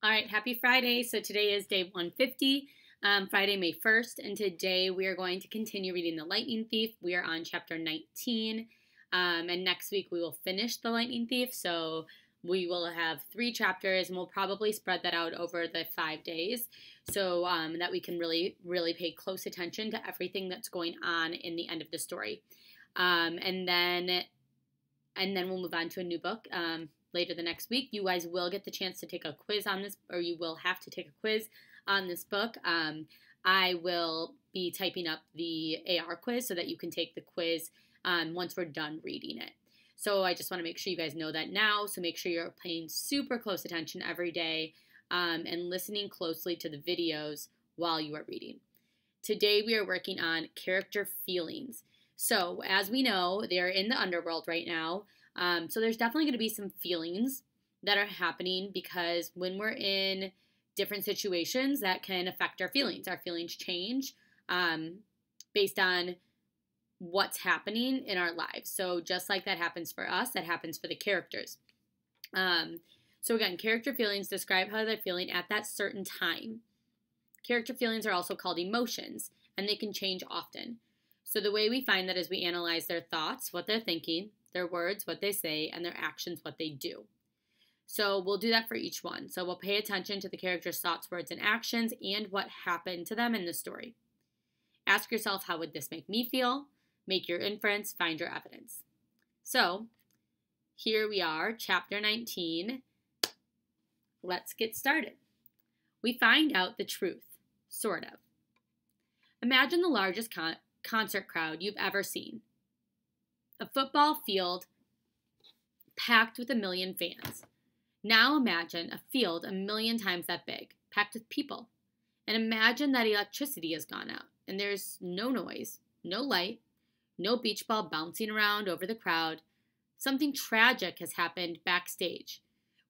All right, happy Friday. So today is day 150, Friday, May 1st, and today we are going to continue reading The Lightning Thief. We are on chapter 19, and next week we will finish The Lightning Thief. So we will have 3 chapters, and we'll probably spread that out over the 5 days so that we can really, really pay close attention to everything that's going on in the end of the story. And then we'll move on to a new book later the next week. You guys will get the chance to take a quiz on this, or you will have to take a quiz on this book. I will be typing up the AR quiz so that you can take the quiz once we're done reading it. So I just want to make sure you guys know that now. So make sure you're paying super close attention every day and listening closely to the videos while you are reading. Today we are working on character feelings. So as we know, they're in the underworld right now. So there's definitely going to be some feelings that are happening because when we're in different situations, that can affect our feelings. Our feelings change based on what's happening in our lives. So just like that happens for us, that happens for the characters. So again, character feelings describe how they're feeling at that certain time. Character feelings are also called emotions, and they can change often. So the way we find that is we analyze their thoughts, what they're thinking, their words, what they say, and their actions, what they do. So we'll do that for each one. So we'll pay attention to the character's thoughts, words, and actions, and what happened to them in the story. Ask yourself, how would this make me feel? Make your inference, find your evidence. So here we are, chapter 19. Let's get started. We find out the truth, sort of. Imagine the largest concert crowd you've ever seen. A football field packed with 1 million fans. Now imagine a field 1 million times that big, packed with people. And imagine that electricity has gone out, and there's no noise, no light, no beach ball bouncing around over the crowd. Something tragic has happened backstage.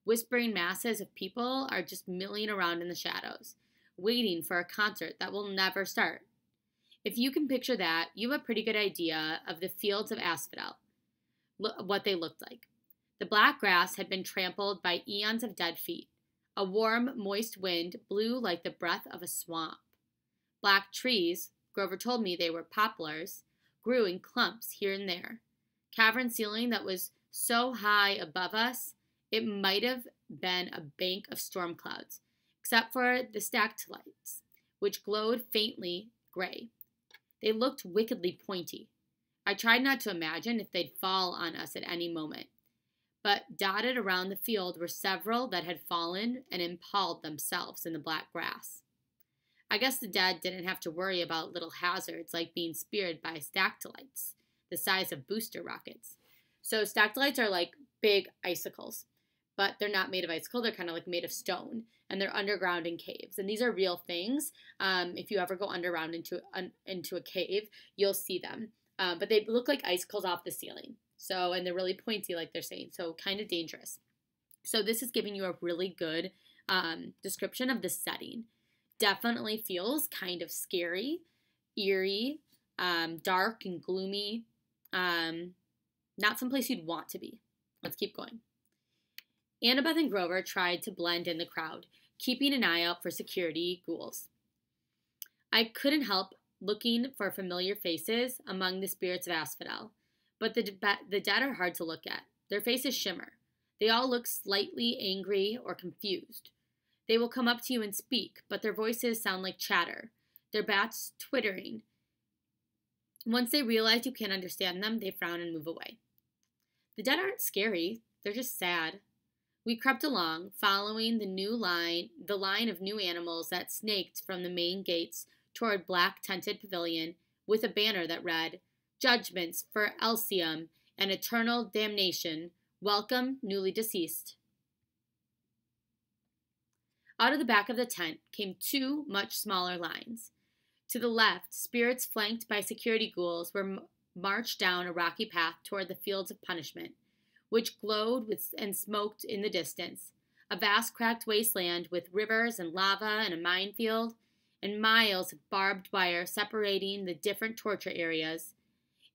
Whispering masses of people are just milling around in the shadows, waiting for a concert that will never start. If you can picture that, you have a pretty good idea of the fields of Asphodel, what they looked like. The black grass had been trampled by eons of dead feet. A warm, moist wind blew like the breath of a swamp. Black trees, Grover told me they were poplars, grew in clumps here and there. Cavern ceiling that was so high above us, it might have been a bank of storm clouds, except for the stalactites, which glowed faintly gray. They looked wickedly pointy. I tried not to imagine if they'd fall on us at any moment. But dotted around the field were several that had fallen and impaled themselves in the black grass. I guess the dead didn't have to worry about little hazards like being speared by stalactites, the size of booster rockets. So stalactites are like big icicles, but they're not made of icicle. They're kind of like made of stone, and they're underground in caves. And these are real things. If you ever go underground into a cave, you'll see them. But they look like icicles off the ceiling. So, and they're really pointy, like they're saying. So kind of dangerous. So this is giving you a really good description of the setting. Definitely feels kind of scary, eerie, dark and gloomy. Not someplace you'd want to be. Let's keep going. Annabeth and Grover tried to blend in the crowd, keeping an eye out for security ghouls. I couldn't help looking for familiar faces among the spirits of Asphodel, but the dead are hard to look at. Their faces shimmer. They all look slightly angry or confused. They will come up to you and speak, but their voices sound like chatter, their bats twittering. Once they realize you can't understand them, they frown and move away. The dead aren't scary. They're just sad. We crept along, following the line of new animals that snaked from the main gates toward black tented pavilion with a banner that read, "Judgments for Elysium and eternal damnation. Welcome, newly deceased." Out of the back of the tent came 2 much smaller lines. To the left, spirits flanked by security ghouls were marched down a rocky path toward the fields of punishment, which glowed and smoked in the distance, a vast cracked wasteland with rivers and lava and a minefield, and miles of barbed wire separating the different torture areas.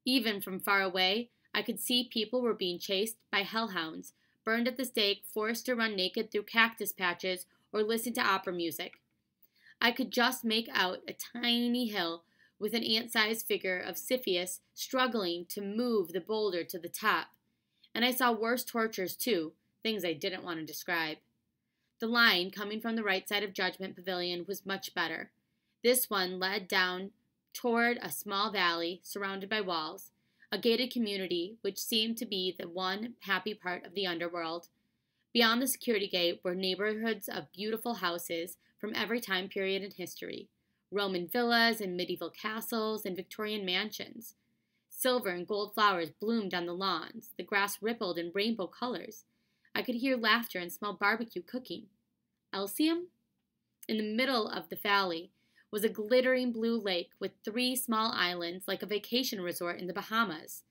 Even from far away, I could see people were being chased by hellhounds, burned at the stake, forced to run naked through cactus patches, or listen to opera music. I could just make out a tiny hill with an ant-sized figure of Cepheus struggling to move the boulder to the top. And I saw worse tortures too, things I didn't want to describe. The line coming from the right side of Judgment Pavilion was much better. This one led down toward a small valley surrounded by walls, a gated community which seemed to be the one happy part of the underworld. Beyond the security gate were neighborhoods of beautiful houses from every time period in history, Roman villas and medieval castles and Victorian mansions. Silver and gold flowers bloomed on the lawns. The grass rippled in rainbow colors. I could hear laughter and smell barbecue cooking. Elysium? In the middle of the valley was a glittering blue lake with 3 small islands like a vacation resort in the Bahamas.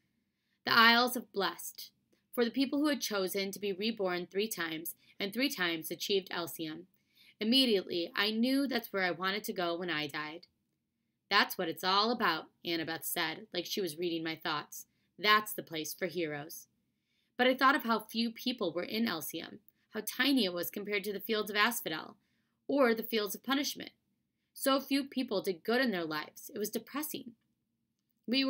The Isles of Blessed, for the people who had chosen to be reborn 3 times and 3 times achieved Elysium. Immediately, I knew that's where I wanted to go when I died. That's what it's all about, Annabeth said, like she was reading my thoughts. That's the place for heroes. But I thought of how few people were in Elysium, how tiny it was compared to the fields of Asphodel, or the fields of punishment. So few people did good in their lives. It was depressing. We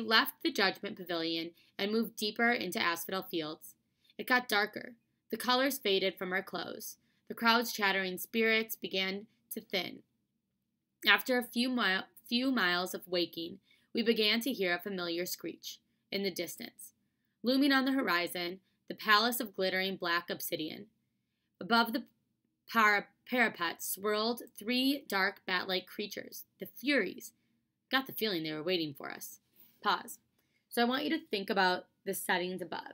left the Judgment Pavilion and moved deeper into Asphodel Fields. It got darker. The colors faded from our clothes. The crowd's chattering spirits began to thin. After a few miles of waking, we began to hear a familiar screech in the distance. Looming on the horizon, the palace of glittering black obsidian. Above the parapet swirled 3 dark bat-like creatures, the Furies. Got the feeling they were waiting for us. Pause. So I want you to think about the settings above.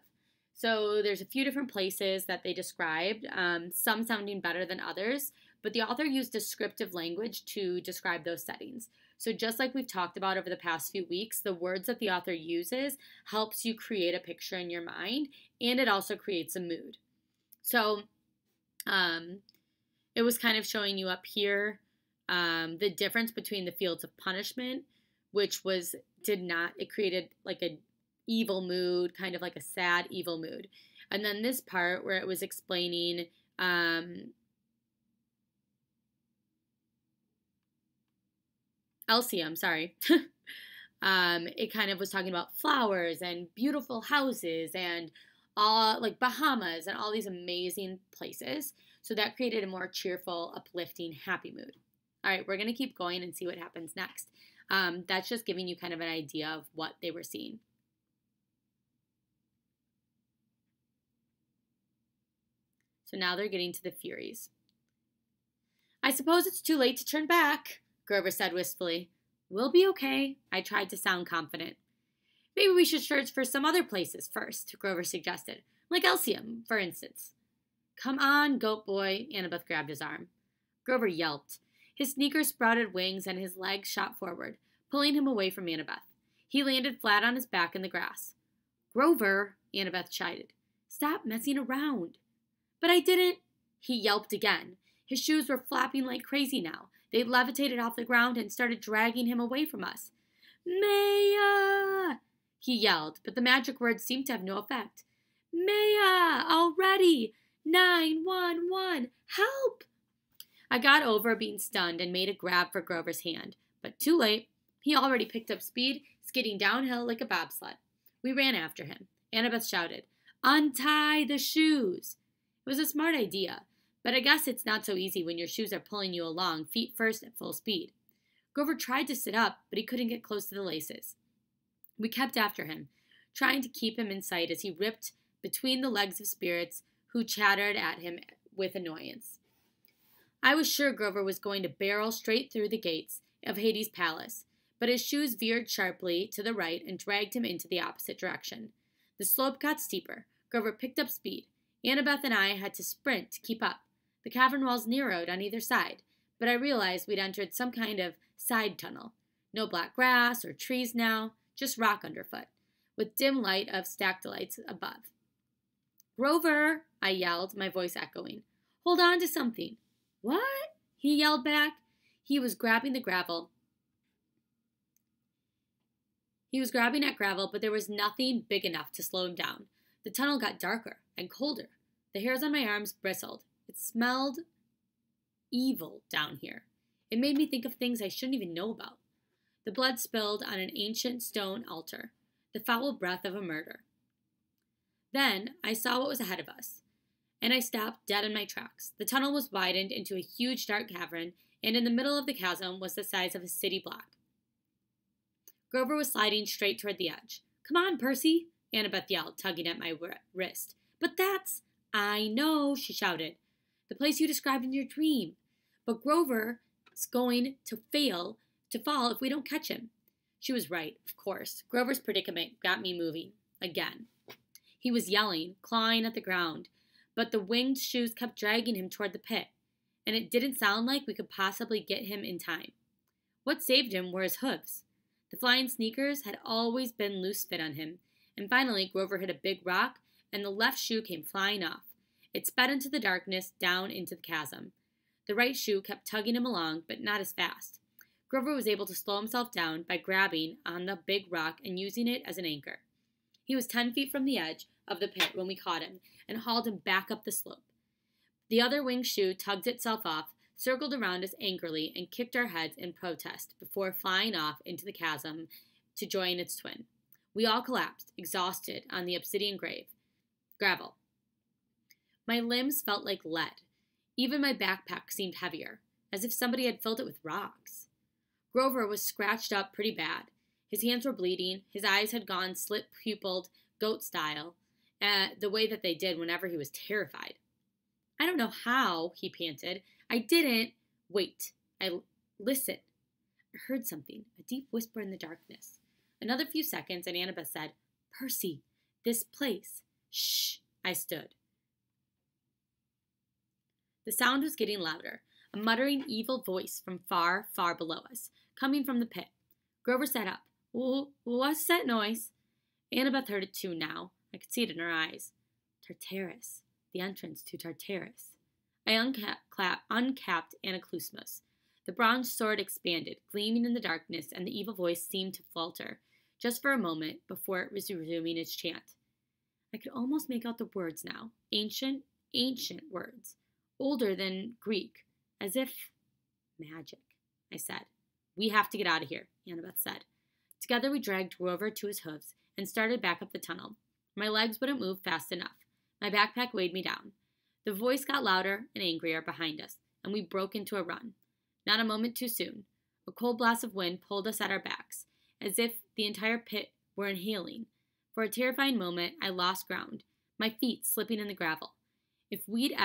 So there's a few different places that they described, some sounding better than others, but the author used descriptive language to describe those settings. So just like we've talked about over the past few weeks, the words that the author uses helps you create a picture in your mind, and it also creates a mood. So it was kind of showing you up here the difference between the fields of punishment, which it created like a evil mood, kind of like a sad, evil mood. And then this part where it was explaining Elysium, sorry. It kind of was talking about flowers and beautiful houses and all like Bahamas and all these amazing places. So that created a more cheerful, uplifting, happy mood. All right, we're going to keep going and see what happens next. That's just giving you kind of an idea of what they were seeing. So now they're getting to the Furies. I suppose it's too late to turn back, Grover said wistfully. We'll be okay, I tried to sound confident. Maybe we should search for some other places first, Grover suggested, like Elysium, for instance. Come on, goat boy, Annabeth grabbed his arm. Grover yelped. His sneakers sprouted wings and his legs shot forward, pulling him away from Annabeth. He landed flat on his back in the grass. Grover, Annabeth chided. Stop messing around. But I didn't. He yelped again. His shoes were flapping like crazy now. They levitated off the ground and started dragging him away from us. Maya! He yelled, but the magic words seemed to have no effect. Maya! Already! 911! Help! I got over being stunned and made a grab for Grover's hand, but too late. He already picked up speed, skidding downhill like a bobsled. We ran after him. Annabeth shouted, Untie the shoes! It was a smart idea, but I guess it's not so easy when your shoes are pulling you along, feet first at full speed. Grover tried to sit up, but he couldn't get close to the laces. We kept after him, trying to keep him in sight as he ripped between the legs of spirits who chattered at him with annoyance. I was sure Grover was going to barrel straight through the gates of Hades' palace, but his shoes veered sharply to the right and dragged him into the opposite direction. The slope got steeper. Grover picked up speed. Annabeth and I had to sprint to keep up. The cavern walls narrowed on either side, but I realized we'd entered some kind of side tunnel. No black grass or trees now, just rock underfoot, with dim light of stalactites above. Grover, I yelled, my voice echoing. Hold on to something. What? He yelled back. He was grabbing at gravel, but there was nothing big enough to slow him down. The tunnel got darker and colder. The hairs on my arms bristled. It smelled evil down here. It made me think of things I shouldn't even know about. The blood spilled on an ancient stone altar, the foul breath of a murder. Then I saw what was ahead of us, and I stopped dead in my tracks. The tunnel was widened into a huge dark cavern, and in the middle of the chasm was the size of a city block. Grover was sliding straight toward the edge. "Come on, Percy," Annabeth yelled, tugging at my wrist. "But that's—" "I know," she shouted. "The place you described in your dream. But Grover is going to fall if we don't catch him." She was right, of course. Grover's predicament got me moving. Again. He was yelling, clawing at the ground, but the winged shoes kept dragging him toward the pit, and it didn't sound like we could possibly get him in time. What saved him were his hooves. The flying sneakers had always been loose fit on him, and finally Grover hit a big rock, and the left shoe came flying off. It sped into the darkness, down into the chasm. The right shoe kept tugging him along, but not as fast. Grover was able to slow himself down by grabbing on the big rock and using it as an anchor. He was 10 feet from the edge of the pit when we caught him and hauled him back up the slope. The other winged shoe tugged itself off, circled around us angrily, and kicked our heads in protest before flying off into the chasm to join its twin. We all collapsed, exhausted, on the obsidian gravel. My limbs felt like lead. Even my backpack seemed heavier, as if somebody had filled it with rocks. Grover was scratched up pretty bad. His hands were bleeding, his eyes had gone slit-pupiled, goat style, the way that they did whenever he was terrified. "I don't know how," he panted. "I didn't—" "Wait. Listen." I heard something, a deep whisper in the darkness. Another few seconds, and Annabeth said, "Percy, this place." "Shh," I stood. The sound was getting louder, a muttering evil voice from far, far below us, coming from the pit. Grover sat up. "What's that noise?" Annabeth heard it too now. I could see it in her eyes. Tartarus. The entrance to Tartarus. I uncapped Anaclusmus. The bronze sword expanded, gleaming in the darkness, and the evil voice seemed to falter, just for a moment, before it was resuming its chant. I could almost make out the words now. Ancient words. Older than Greek. As if magic. I said. "We have to get out of here," Annabeth said. Together we dragged Grover to his hooves and started back up the tunnel. My legs wouldn't move fast enough. My backpack weighed me down. The voice got louder and angrier behind us, and we broke into a run. Not a moment too soon. A cold blast of wind pulled us at our backs, as if the entire pit were inhaling. For a terrifying moment, I lost ground, my feet slipping in the gravel. If we'd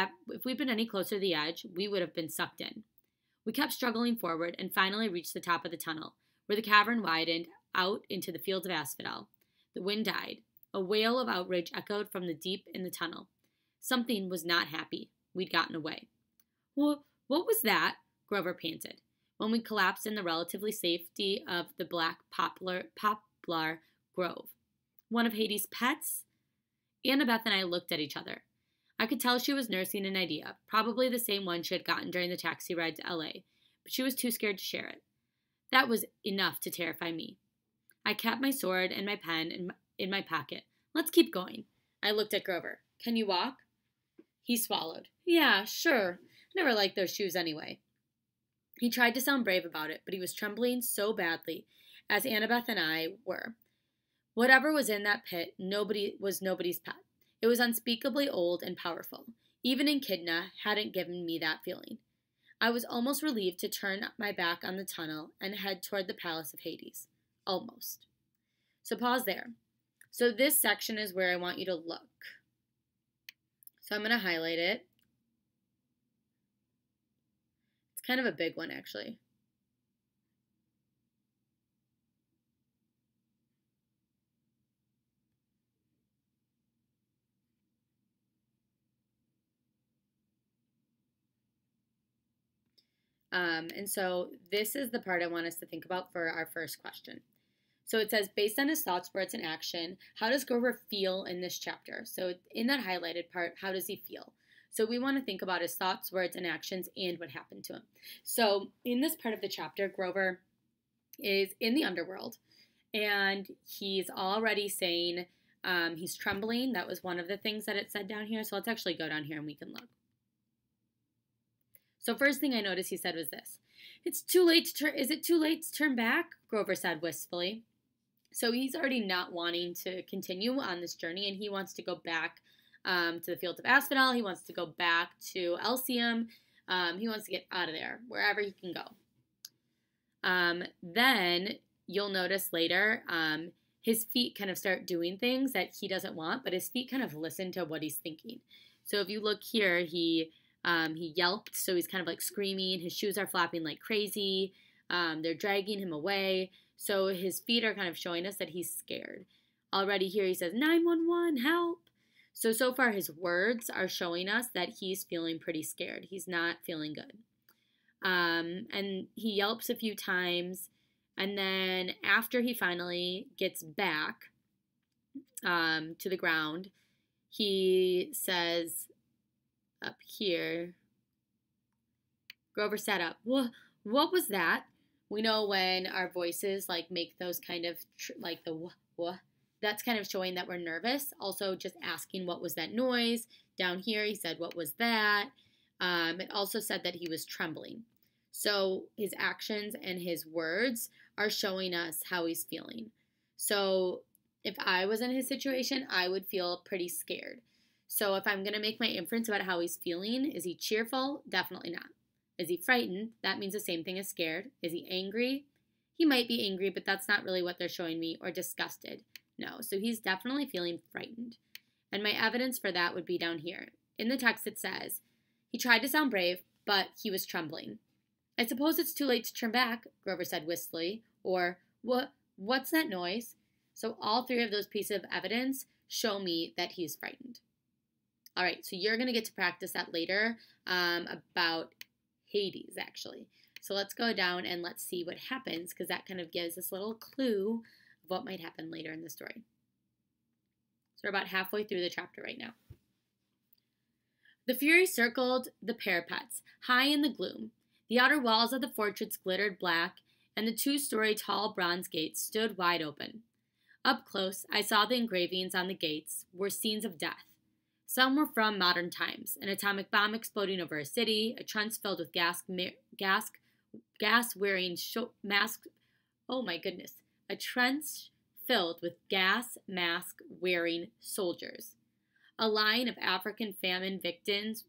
been any closer to the edge, we would have been sucked in. We kept struggling forward and finally reached the top of the tunnel, where the cavern widened out into the fields of asphodel. The wind died. A wail of outrage echoed from the deep in the tunnel. Something was not happy. We'd gotten away. "What was that?" Grover panted, when we collapsed in the relative safety of the black poplar grove. "One of Hades' pets?" Annabeth and I looked at each other. I could tell she was nursing an idea, probably the same one she had gotten during the taxi ride to LA, but she was too scared to share it. That was enough to terrify me. I kept my sword and my pen in my pocket. "Let's keep going." I looked at Grover. "Can you walk?" He swallowed. "Yeah, sure. Never liked those shoes anyway." He tried to sound brave about it, but he was trembling so badly, as Annabeth and I were. Whatever was in that pit was nobody's pet. It was unspeakably old and powerful. Even Echidna hadn't given me that feeling. I was almost relieved to turn my back on the tunnel and head toward the Palace of Hades. Almost. So pause there. So this section is where I want you to look. So I'm going to highlight it. It's kind of a big one, actually. And so this is the part I want us to think about for our first question. So it says, based on his thoughts, words, and action, how does Grover feel in this chapter? So in that highlighted part, how does he feel? So we want to think about his thoughts, words, and actions and what happened to him. So in this part of the chapter, Grover is in the underworld, and he's already saying he's trembling. That was one of the things that it said down here. So let's actually go down here and we can look. So first thing I noticed he said was this. Is it too late to turn back? Grover said wistfully. So he's already not wanting to continue on this journey, and he wants to go back to the fields of Asphodel. He wants to go back to Elysium. He wants to get out of there, wherever he can go. Then you'll notice later his feet kind of start doing things that he doesn't want, but his feet kind of listen to what he's thinking. So if you look here, he yelped, so he's kind of like screaming. His shoes are flapping like crazy. They're dragging him away. So his feet are kind of showing us that he's scared. Already here he says, 911, help. So far his words are showing us that he's feeling pretty scared. He's not feeling good. And he yelps a few times. And then after he finally gets back to the ground, he says up here, Grover sat up. What was that? We know when our voices like make those kind of like the wah, that's kind of showing that we're nervous. Also just asking what was that noise. Down here he said what was that. It also said that he was trembling. So his actions and his words are showing us how he's feeling. So if I was in his situation, I would feel pretty scared. So if I'm going to make my inference about how he's feeling, is he cheerful? Definitely not. Is he frightened? That means the same thing as scared. Is he angry? He might be angry, but that's not really what they're showing me. Or disgusted. No, so he's definitely feeling frightened. And my evidence for that would be down here. In the text it says, he tried to sound brave, but he was trembling. I suppose it's too late to turn back, Grover said wistfully. Or, what's that noise? So all three of those pieces of evidence show me that he's frightened. All right, so you're going to get to practice that later about Hades, actually. So let's go down and let's see what happens, because that kind of gives us a little clue of what might happen later in the story. So we're about halfway through the chapter right now. The Fury circled the parapets, high in the gloom. The outer walls of the fortress glittered black, and the 2-story tall bronze gates stood wide open. Up close, I saw the engravings on the gates were scenes of death. Some were from modern times, an atomic bomb exploding over a city, a trench filled with gas-wearing mask. Oh my goodness. A trench filled with gas mask-wearing soldiers. A line of African famine victims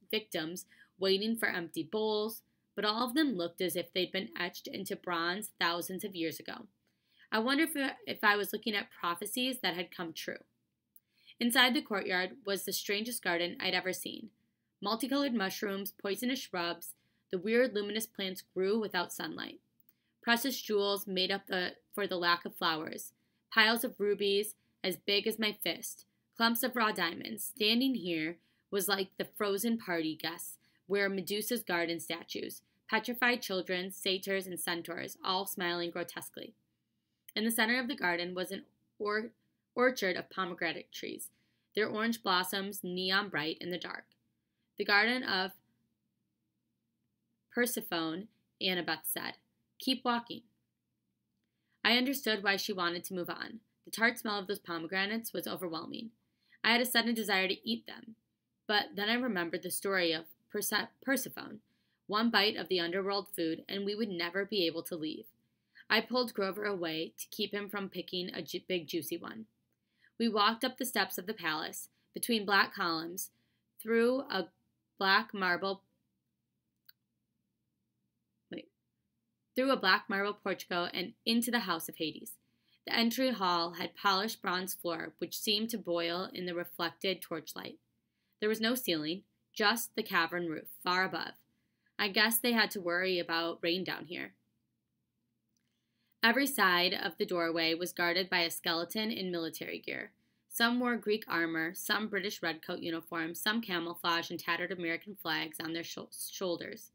waiting for empty bowls, but all of them looked as if they'd been etched into bronze thousands of years ago. I wonder if I was looking at prophecies that had come true. Inside the courtyard was the strangest garden I'd ever seen. Multicolored mushrooms, poisonous shrubs, the weird luminous plants grew without sunlight. Precious jewels made up for the lack of flowers. Piles of rubies as big as my fist. Clumps of raw diamonds. Standing here was like the frozen party guests, where Medusa's garden statues. Petrified children, satyrs, and centaurs, all smiling grotesquely. In the center of the garden was an orchard of pomegranate trees, their orange blossoms neon bright in the dark. The garden of Persephone, Annabeth said. Keep walking. I understood why she wanted to move on. The tart smell of those pomegranates was overwhelming. I had a sudden desire to eat them. But then I remembered the story of Persephone. One bite of the underworld food, and we would never be able to leave. I pulled Grover away to keep him from picking a big juicy one. We walked up the steps of the palace, between black columns, through a black marble portico and into the house of Hades. The entry hall had polished bronze floor, which seemed to boil in the reflected torchlight. There was no ceiling, just the cavern roof, far above. I guess they had to worry about rain down here. Every side of the doorway was guarded by a skeleton in military gear. Some wore Greek armor, some British redcoat uniforms, some camouflage and tattered American flags on their shoulders.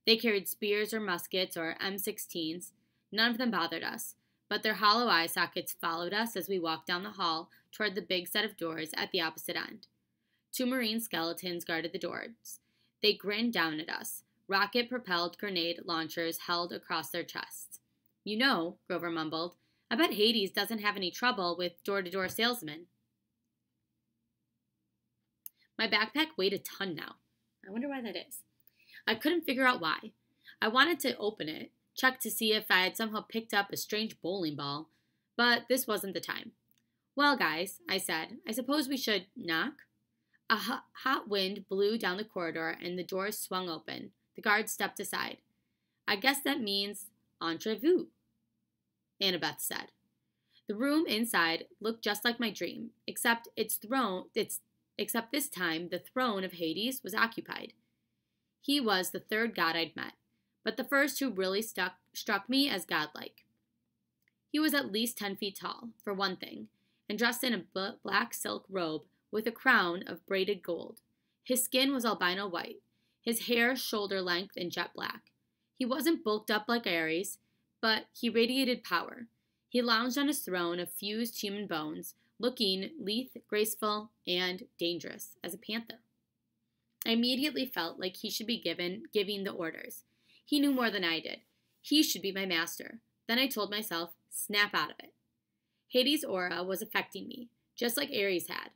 They carried spears or muskets or M16s. None of them bothered us, but their hollow eye sockets followed us as we walked down the hall toward the big set of doors at the opposite end. 2 marine skeletons guarded the doors. They grinned down at us, rocket-propelled grenade launchers held across their chests. You know, Grover mumbled, I bet Hades doesn't have any trouble with door-to-door salesmen. My backpack weighed a ton now. I wonder why that is. I couldn't figure out why. I wanted to open it, check to see if I had somehow picked up a strange bowling ball, but this wasn't the time. Well, guys, I said, I suppose we should knock? A hot wind blew down the corridor and the doors swung open. The guard stepped aside. I guess that means entrez-vous, Annabeth said. The room inside looked just like my dream, except except this time the throne of Hades was occupied. He was the third god I'd met, but the first who really struck me as godlike. He was at least 10 feet tall, for one thing, and dressed in a black silk robe with a crown of braided gold. His skin was albino white, his hair shoulder length and jet black. He wasn't bulked up like Ares, but he radiated power. He lounged on his throne of fused human bones, looking lithe, graceful, and dangerous as a panther. I immediately felt like he should be giving the orders. He knew more than I did. He should be my master. Then I told myself, snap out of it. Hades' aura was affecting me, just like Ares had.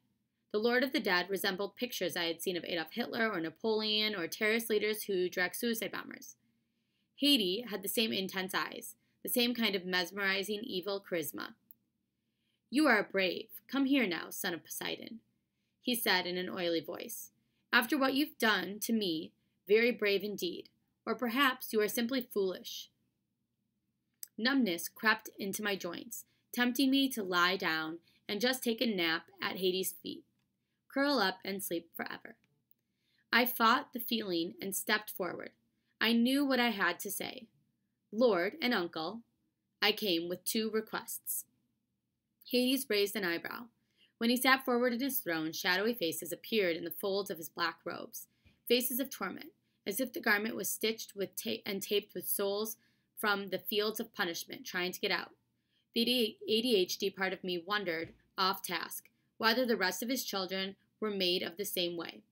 The Lord of the Dead resembled pictures I had seen of Adolf Hitler or Napoleon or terrorist leaders who direct suicide bombers. Hades had the same intense eyes, the same kind of mesmerizing evil charisma. You are brave. Come here now, son of Poseidon, he said in an oily voice. After what you've done to me, very brave indeed. Or perhaps you are simply foolish. Numbness crept into my joints, tempting me to lie down and just take a nap at Hades' feet. Curl up and sleep forever. I fought the feeling and stepped forward. I knew what I had to say. Lord and uncle, I came with 2 requests. Hades raised an eyebrow. When he sat forward in his throne, shadowy faces appeared in the folds of his black robes, faces of torment, as if the garment was stitched with and taped with souls from the fields of punishment trying to get out. The ADHD part of me wondered, off task, whether the rest of his children were made of the same way.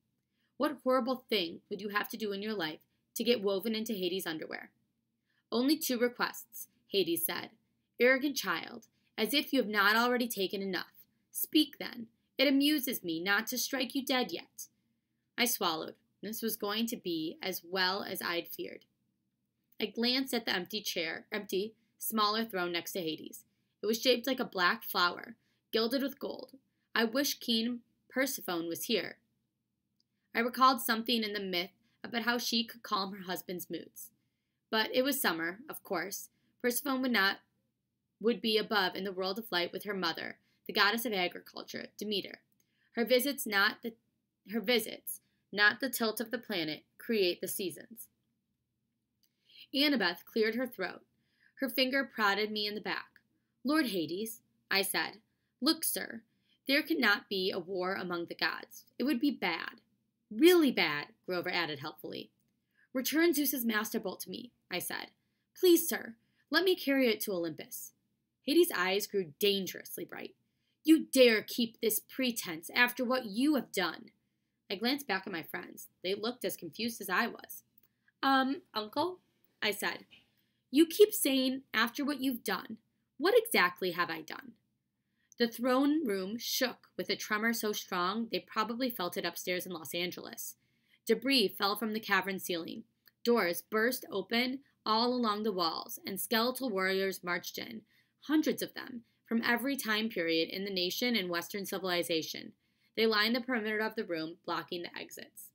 What horrible thing would you have to do in your life to get woven into Hades' underwear? Only 2 requests, Hades said. Arrogant child, as if you have not already taken enough. Speak then. It amuses me not to strike you dead yet. I swallowed. This was going to be as well as I'd feared. I glanced at the empty, smaller throne next to Hades. It was shaped like a black flower, gilded with gold. I wish King Persephone was here. I recalled something in the myth about how she could calm her husband's moods. But it was summer, of course. Persephone would be above in the world of light with her mother, the goddess of agriculture, Demeter. Her visits, not the tilt of the planet, create the seasons. Annabeth cleared her throat. Her finger prodded me in the back. Lord Hades, I said, look, sir, there cannot be a war among the gods. It would be bad. Really bad, Grover added helpfully. Return Zeus's master bolt to me, I said. Please, sir, let me carry it to Olympus. Hades' eyes grew dangerously bright. You dare keep this pretense after what you have done. I glanced back at my friends. They looked as confused as I was. Uncle, I said, you keep saying after what you've done. What exactly have I done? The throne room shook with a tremor so strong they probably felt it upstairs in Los Angeles. Debris fell from the cavern ceiling. Doors burst open all along the walls, and skeletal warriors marched in, hundreds of them, from every time period in the nation and Western civilization. They lined the perimeter of the room, blocking the exits.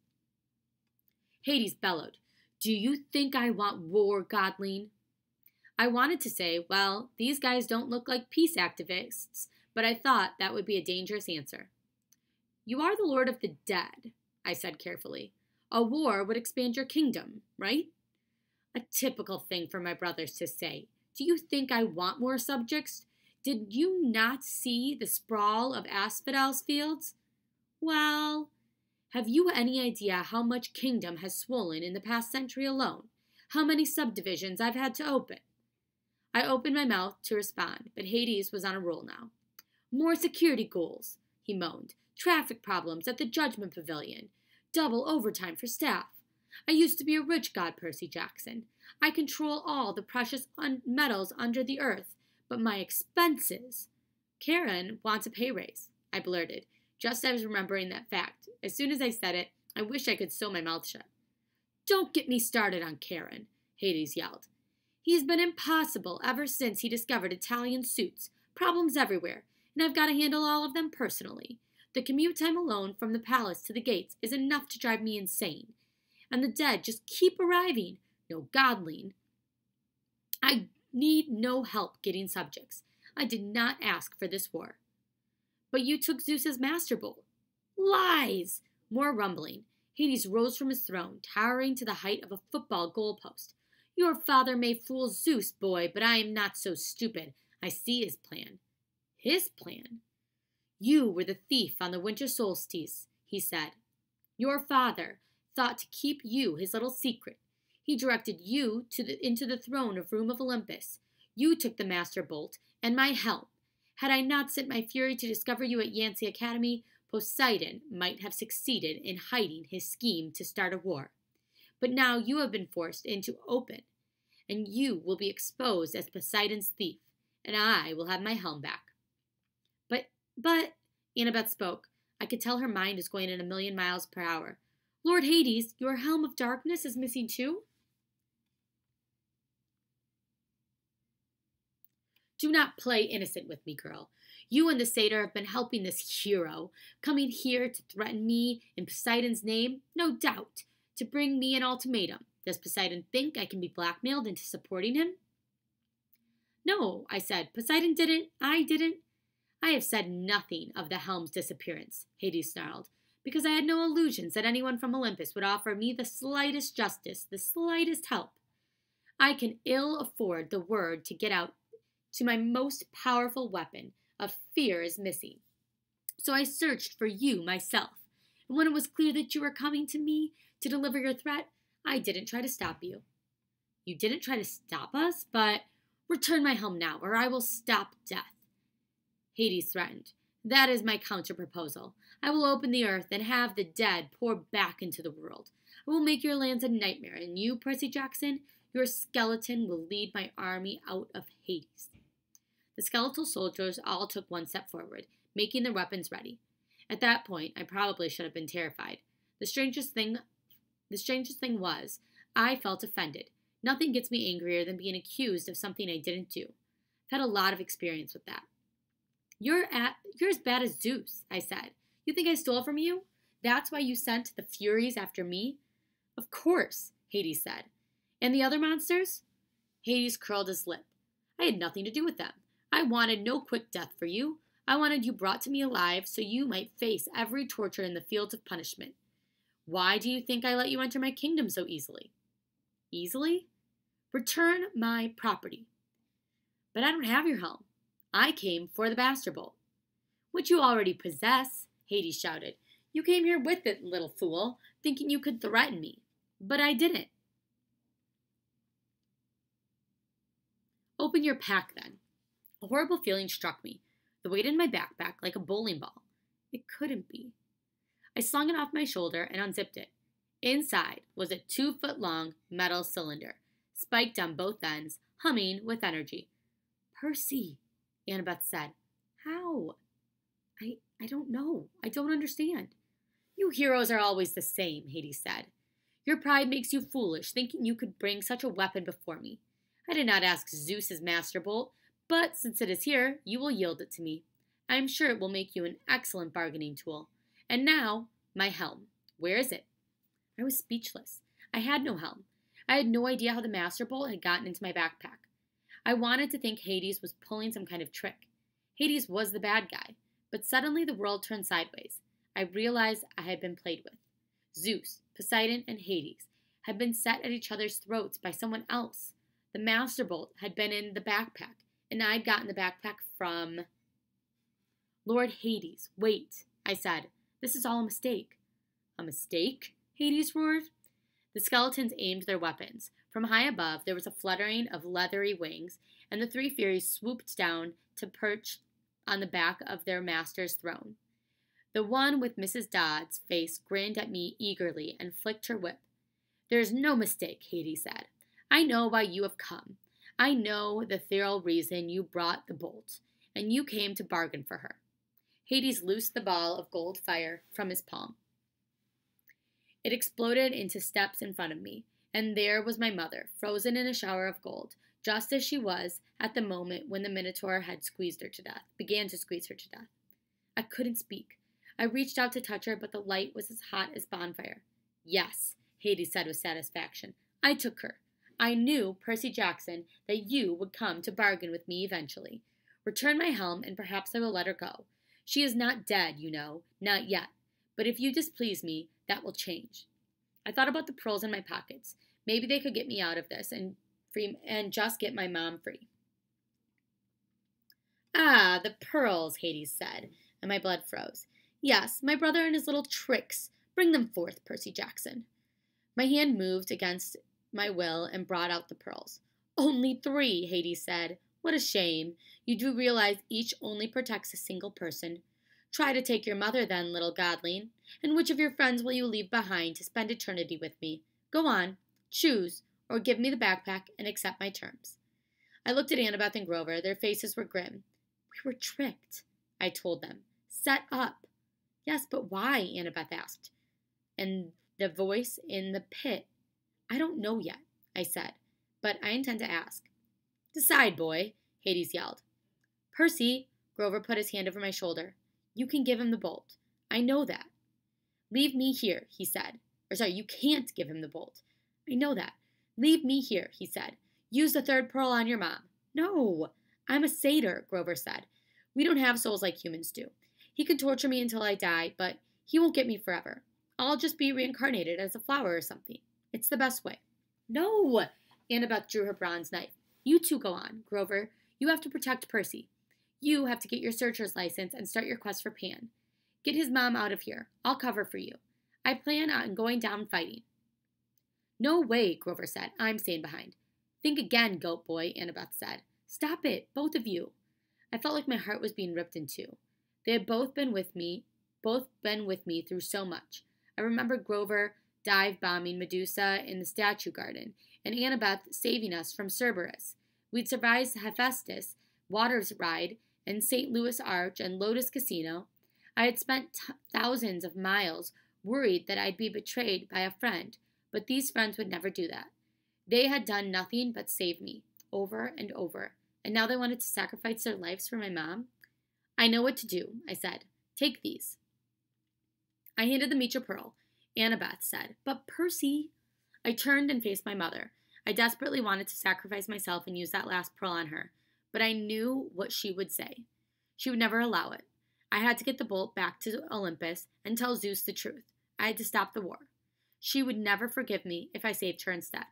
Hades bellowed, Do you think I want war, godling? I wanted to say, well, these guys don't look like peace activists, but I thought that would be a dangerous answer. You are the Lord of the Dead, I said carefully. A war would expand your kingdom, right? A typical thing for my brothers to say. Do you think I want more subjects? Did you not see the sprawl of asphodels fields? Well, have you any idea how much kingdom has swollen in the past century alone? How many subdivisions I've had to open? I opened my mouth to respond, but Hades was on a roll now. More security goals, he moaned. Traffic problems at the Judgment Pavilion. Double overtime for staff. I used to be a rich god, Percy Jackson. I control all the precious metals under the earth, but my expenses. Karen wants a pay raise, I blurted, just as remembering that fact. As soon as I said it, I wish I could sew my mouth shut. Don't get me started on Karen, Hades yelled. He's been impossible ever since he discovered Italian suits. Problems everywhere, and I've got to handle all of them personally. The commute time alone from the palace to the gates is enough to drive me insane. And the dead just keep arriving. No Godling. I need no help getting subjects. I did not ask for this war. But you took Zeus's master bolt. Lies! More rumbling. Hades rose from his throne, towering to the height of a football goalpost. Your father may fool Zeus, boy, but I am not so stupid. I see his plan. His plan? You were the thief on the winter solstice, he said. Your father thought to keep you his little secret. He directed you into the throne room of Olympus. You took the master bolt and my helm. Had I not sent my fury to discover you at Yancy Academy, Poseidon might have succeeded in hiding his scheme to start a war. But now you have been forced into open, and you will be exposed as Poseidon's thief, and I will have my helm back. But, Annabeth spoke. I could tell her mind is going at 1,000,000 miles per hour. Lord Hades, your helm of darkness is missing too? Do not play innocent with me, girl. You and the satyr have been helping this hero, coming here to threaten me in Poseidon's name, no doubt, to bring me an ultimatum. Does Poseidon think I can be blackmailed into supporting him? No, I said. Poseidon didn't. I didn't. I have said nothing of the helm's disappearance, Hades snarled, because I had no illusions that anyone from Olympus would offer me the slightest justice, the slightest help. I can ill afford the word to get out to my most powerful weapon of fear is missing. So I searched for you myself, and when it was clear that you were coming to me to deliver your threat, I didn't try to stop you. You didn't try to stop us, but return my helm now, or I will stop death. Hades threatened. That is my counter-proposal. I will open the earth and have the dead pour back into the world. I will make your lands a nightmare, and you, Percy Jackson, your skeleton will lead my army out of Hades. The skeletal soldiers all took one step forward, making their weapons ready. At that point, I probably should have been terrified. The strangest thing was, I felt offended. Nothing gets me angrier than being accused of something I didn't do. I've had a lot of experience with that. You're as bad as Zeus, I said. You think I stole from you? That's why you sent the Furies after me? Of course, Hades said. And the other monsters? Hades curled his lip. I had nothing to do with them. I wanted no quick death for you. I wanted you brought to me alive so you might face every torture in the fields of punishment. Why do you think I let you enter my kingdom so easily? Easily? Return my property. But I don't have your helm. I came for the Master Bolt. Which you already possess, Hades shouted. You came here with it, little fool, thinking you could threaten me. But I didn't. Open your pack, then. A horrible feeling struck me. The weight in my backpack like a bowling ball. It couldn't be. I slung it off my shoulder and unzipped it. Inside was a 2-foot-long metal cylinder, spiked on both ends, humming with energy. Percy, Annabeth said. How? I don't know. I don't understand. You heroes are always the same, Hades said. Your pride makes you foolish, thinking you could bring such a weapon before me. I did not ask Zeus's master bolt, but since it is here, you will yield it to me. I am sure it will make you an excellent bargaining tool. And now, my helm. Where is it? I was speechless. I had no helm. I had no idea how the master bolt had gotten into my backpack. I wanted to think Hades was pulling some kind of trick. Hades was the bad guy, but suddenly the world turned sideways. I realized I had been played with. Zeus, Poseidon, and Hades had been set at each other's throats by someone else. The master bolt had been in the backpack, and I'd gotten the backpack from... Lord Hades, wait, I said. This is all a mistake. A mistake? Hades roared. The skeletons aimed their weapons. From high above, there was a fluttering of leathery wings, and the 3 Furies swooped down to perch on the back of their master's throne. The one with Mrs. Dodd's face grinned at me eagerly and flicked her whip. There is no mistake, Hades said. I know why you have come. I know the thorough reason you brought the bolt, and you came to bargain for her. Hades loosed the ball of gold fire from his palm. It exploded into steps in front of me, and there was my mother, frozen in a shower of gold, just as she was at the moment when the Minotaur had began to squeeze her to death. I couldn't speak. I reached out to touch her, but the light was as hot as bonfire. Yes, Hades said with satisfaction. I took her. I knew, Percy Jackson, that you would come to bargain with me eventually. Return my helm, and perhaps I will let her go. She is not dead, you know, not yet. But if you displease me, that will change. I thought about the pearls in my pockets. Maybe they could get me out of this and just get my mom free. Ah, the pearls, Hades said, and my blood froze. Yes, my brother and his little tricks. Bring them forth, Percy Jackson. My hand moved against my will and brought out the pearls. Only 3, Hades said. What a shame. You do realize each only protects a single person. Try to take your mother then, little godling. And which of your friends will you leave behind to spend eternity with me? Go on, choose, or give me the backpack and accept my terms. I looked at Annabeth and Grover. Their faces were grim. We were tricked, I told them. Set up. Yes, but why? Annabeth asked. And the voice in the pit. I don't know yet, I said, but I intend to ask. Decide, boy, Hades yelled. Percy, Grover put his hand over my shoulder. You can give him the bolt. I know that. Leave me here, he said. You can't give him the bolt. I know that. Leave me here, he said. Use the 3rd pearl on your mom. No, I'm a satyr, Grover said. We don't have souls like humans do. He can torture me until I die, but he won't get me forever. I'll just be reincarnated as a flower or something. It's the best way. No, Annabeth drew her bronze knife. You two go on, Grover. You have to protect Percy. You have to get your searcher's license and start your quest for Pan. Get his mom out of here. I'll cover for you. I plan on going down fighting. No way, Grover said. I'm staying behind. Think again, goat boy, Annabeth said. Stop it, both of you. I felt like my heart was being ripped in two. They had both been with me through so much. I remember Grover dive-bombing Medusa in the statue garden, and Annabeth saving us from Cerberus. We'd survived Hephaestus, Waters Ride, and St. Louis Arch, and Lotus Casino. I had spent thousands of miles worried that I'd be betrayed by a friend, but these friends would never do that. They had done nothing but save me, over and over, and now they wanted to sacrifice their lives for my mom? I know what to do, I said. Take these. I handed them each a pearl. Annabeth said, But Percy... I turned and faced my mother. I desperately wanted to sacrifice myself and use that last pearl on her, but I knew what she would say. She would never allow it. I had to get the bolt back to Olympus and tell Zeus the truth. I had to stop the war. She would never forgive me if I saved her instead.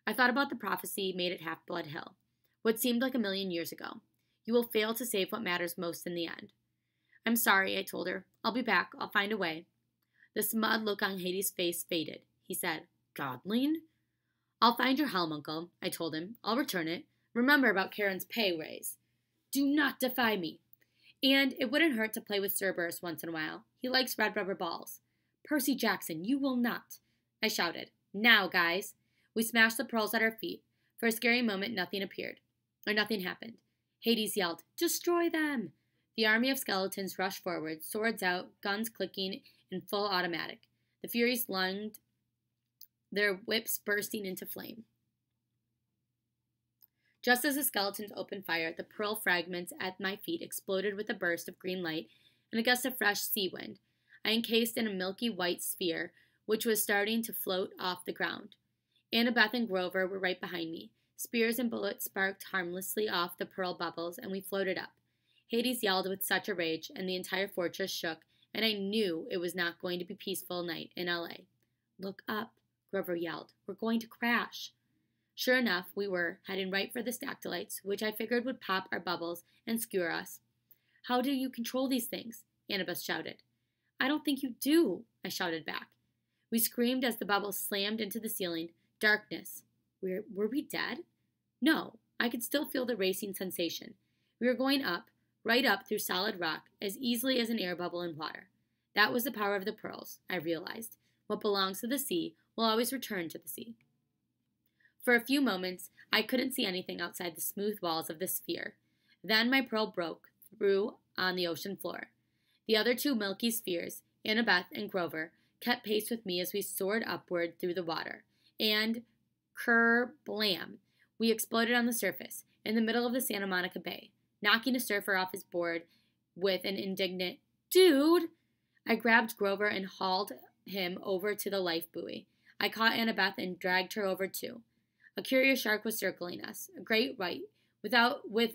I thought about the prophecy made at Half-Blood Hill, what seemed like 1,000,000 years ago. You will fail to save what matters most in the end. I'm sorry, I told her. I'll be back. I'll find a way. The smug look on Hades' face faded. He said, Godling? I'll find your helm, Uncle, I told him. I'll return it. Remember about Charon's pay raise. Do not defy me. And it wouldn't hurt to play with Cerberus once in a while. He likes red rubber balls. Percy Jackson, you will not. I shouted. Now, guys. We smashed the pearls at our feet. For a scary moment, nothing happened. Hades yelled, Destroy them! The army of skeletons rushed forward, swords out, guns clicking in full automatic. The Furies lunged, their whips bursting into flame. Just as the skeletons opened fire, the pearl fragments at my feet exploded with a burst of green light and a gust of fresh sea wind. I encased in a milky white sphere, which was starting to float off the ground. Annabeth and Grover were right behind me. Spears and bullets sparked harmlessly off the pearl bubbles, and we floated up. Hades yelled with such a rage, and the entire fortress shook, and I knew it was not going to be a peaceful night in L.A. Look up, Grover yelled. We're going to crash. Sure enough, we were, heading right for the stactylites, which I figured would pop our bubbles and skewer us. How do you control these things? Annabeth shouted. I don't think you do, I shouted back. We screamed as the bubbles slammed into the ceiling. Darkness. Were we dead? No, I could still feel the racing sensation. We were going up, right up through solid rock, as easily as an air bubble in water. That was the power of the pearls, I realized. What belongs to the sea will always return to the sea. For a few moments, I couldn't see anything outside the smooth walls of the sphere. Then my pearl broke through on the ocean floor. The other two milky spheres, Annabeth and Grover, kept pace with me as we soared upward through the water. And ker-blam, we exploded on the surface, in the middle of the Santa Monica Bay, knocking a surfer off his board with an indignant, "Dude!" I grabbed Grover and hauled him over to the life buoy. I caught Annabeth and dragged her over too. A curious shark was circling us, a great white, with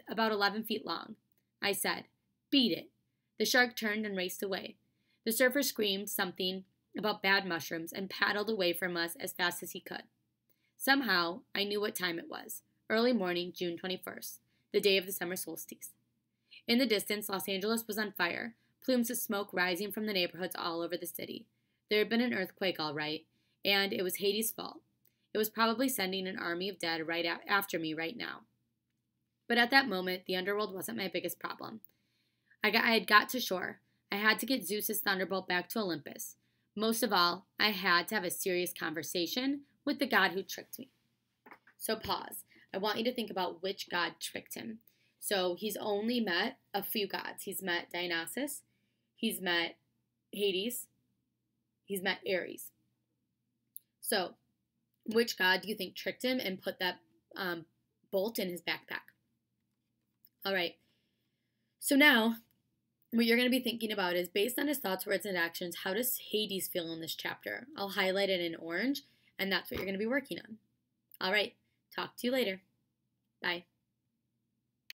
about 11 feet long. I said, "Beat it." The shark turned and raced away. The surfer screamed something about bad mushrooms and paddled away from us as fast as he could. Somehow, I knew what time it was. Early morning, June 21st, the day of the summer solstice. In the distance, Los Angeles was on fire, plumes of smoke rising from the neighborhoods all over the city. There had been an earthquake, all right, and it was Hades' fault. It was probably sending an army of dead right after me right now. But at that moment, the underworld wasn't my biggest problem. I had got to shore. I had to get Zeus's thunderbolt back to Olympus. Most of all, I had to have a serious conversation with the god who tricked me. So pause. I want you to think about which god tricked him. So he's only met a few gods. He's met Dionysus. He's met Hades. He's met Ares. So which god do you think tricked him and put that bolt in his backpack? All right. So now what you're going to be thinking about is, based on his thoughts, words, and actions, how does Hades feel in this chapter? I'll highlight it in orange, and that's what you're going to be working on. All right. Talk to you later. Bye.